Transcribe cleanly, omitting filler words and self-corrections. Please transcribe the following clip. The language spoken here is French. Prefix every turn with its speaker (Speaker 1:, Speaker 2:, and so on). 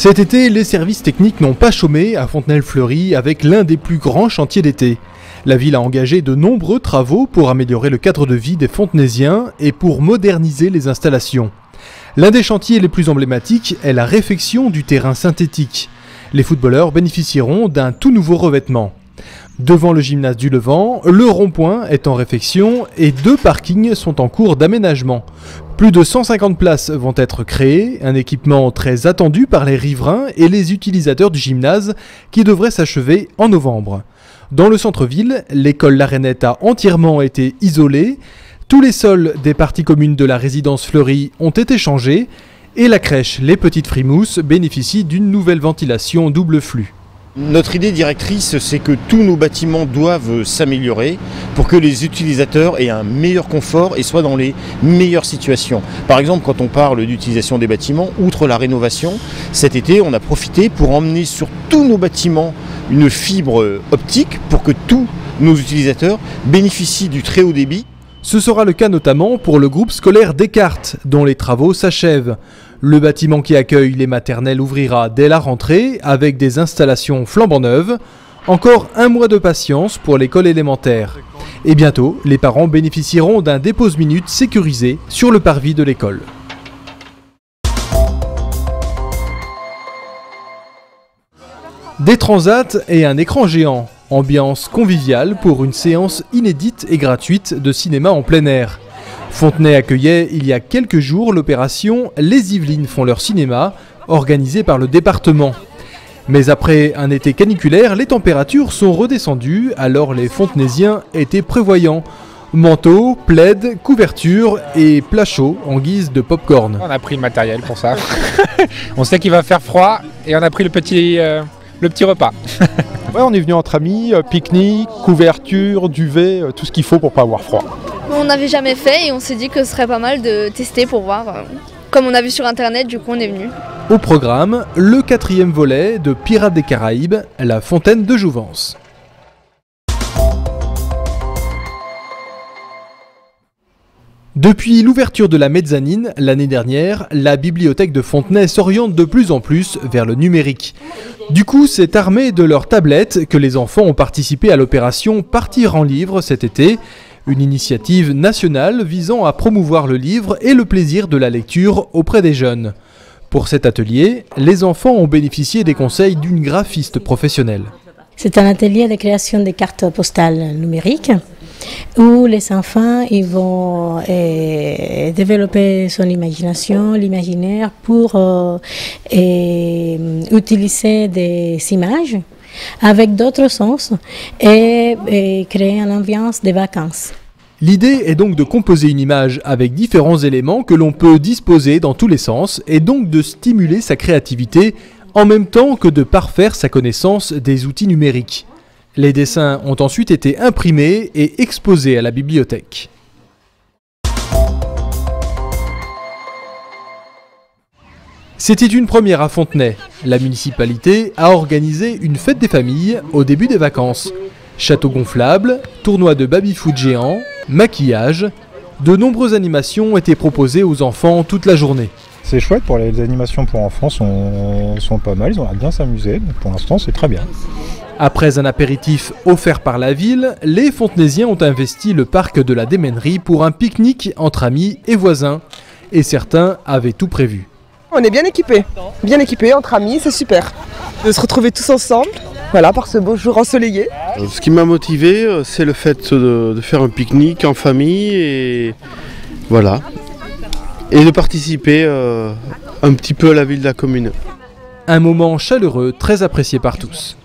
Speaker 1: Cet été, les services techniques n'ont pas chômé à Fontenay-le-Fleury avec l'un des plus grands chantiers d'été. La ville a engagé de nombreux travaux pour améliorer le cadre de vie des Fontenaisiens et pour moderniser les installations. L'un des chantiers les plus emblématiques est la réfection du terrain synthétique. Les footballeurs bénéficieront d'un tout nouveau revêtement. Devant le gymnase du Levant, le rond-point est en réfection et 2 parkings sont en cours d'aménagement. Plus de 150 places vont être créées, un équipement très attendu par les riverains et les utilisateurs du gymnase qui devrait s'achever en novembre. Dans le centre-ville, l'école La Rainette a entièrement été isolée, tous les sols des parties communes de la résidence Fleury ont été changés et la crèche Les Petites Frimousses bénéficie d'une nouvelle ventilation double flux.
Speaker 2: Notre idée directrice, c'est que tous nos bâtiments doivent s'améliorer pour que les utilisateurs aient un meilleur confort et soient dans les meilleures situations. Par exemple, quand on parle d'utilisation des bâtiments, outre la rénovation, cet été, on a profité pour emmener sur tous nos bâtiments une fibre optique pour que tous nos utilisateurs bénéficient du très haut débit.
Speaker 1: Ce sera le cas notamment pour le groupe scolaire Descartes, dont les travaux s'achèvent. Le bâtiment qui accueille les maternelles ouvrira dès la rentrée avec des installations flambant neuves. Encore un mois de patience pour l'école élémentaire. Et bientôt, les parents bénéficieront d'un dépose-minute sécurisé sur le parvis de l'école. Des transats et un écran géant. Ambiance conviviale pour une séance inédite et gratuite de cinéma en plein air. Fontenay accueillait il y a quelques jours l'opération Les Yvelines font leur cinéma, organisée par le département. Mais après un été caniculaire, les températures sont redescendues, alors les Fontenaisiens étaient prévoyants. Manteau, plaid, couverture et plat chaud en guise de pop-corn.
Speaker 3: On a pris le matériel pour ça. On sait qu'il va faire froid et on a pris le petit repas.
Speaker 4: Ouais, on est venu entre amis, pique-nique, couverture, duvet, tout ce qu'il faut pour pas avoir froid.
Speaker 5: On n'avait jamais fait et on s'est dit que ce serait pas mal de tester pour voir. Comme on a vu sur internet, du coup on est venu.
Speaker 1: Au programme, le 4e volet de Pirates des Caraïbes, la Fontaine de Jouvence. Depuis l'ouverture de la mezzanine l'année dernière, la bibliothèque de Fontenay s'oriente de plus en plus vers le numérique. Du coup, c'est armé de leurs tablettes que les enfants ont participé à l'opération Partir en livre cet été, une initiative nationale visant à promouvoir le livre et le plaisir de la lecture auprès des jeunes. Pour cet atelier, les enfants ont bénéficié des conseils d'une graphiste professionnelle.
Speaker 6: C'est un atelier de création de cartes postales numériques où les enfants ils vont développer son imagination, l'imaginaire pour utiliser des images avec d'autres sens et créer une ambiance de vacances.
Speaker 1: L'idée est donc de composer une image avec différents éléments que l'on peut disposer dans tous les sens et donc de stimuler sa créativité en même temps que de parfaire sa connaissance des outils numériques. Les dessins ont ensuite été imprimés et exposés à la bibliothèque. C'était une première à Fontenay. La municipalité a organisé une fête des familles au début des vacances. Château gonflable, tournoi de baby-foot géant, maquillage, de nombreuses animations ont été proposées aux enfants toute la journée.
Speaker 4: C'est chouette, pour les animations pour enfants sont pas mal, ils ont l'air de bien s'amuser, donc pour l'instant c'est très bien.
Speaker 1: Après un apéritif offert par la ville, les Fontenaisiens ont investi le parc de la Démènerie pour un pique-nique entre amis et voisins. Et certains avaient tout prévu.
Speaker 7: On est bien équipés entre amis, c'est super. De se retrouver tous ensemble, voilà, par ce beau jour ensoleillé.
Speaker 8: Ce qui m'a motivé, c'est le fait de faire un pique-nique en famille et voilà. Et de participer un petit peu à la vie de la commune.
Speaker 1: Un moment chaleureux, très apprécié par tous.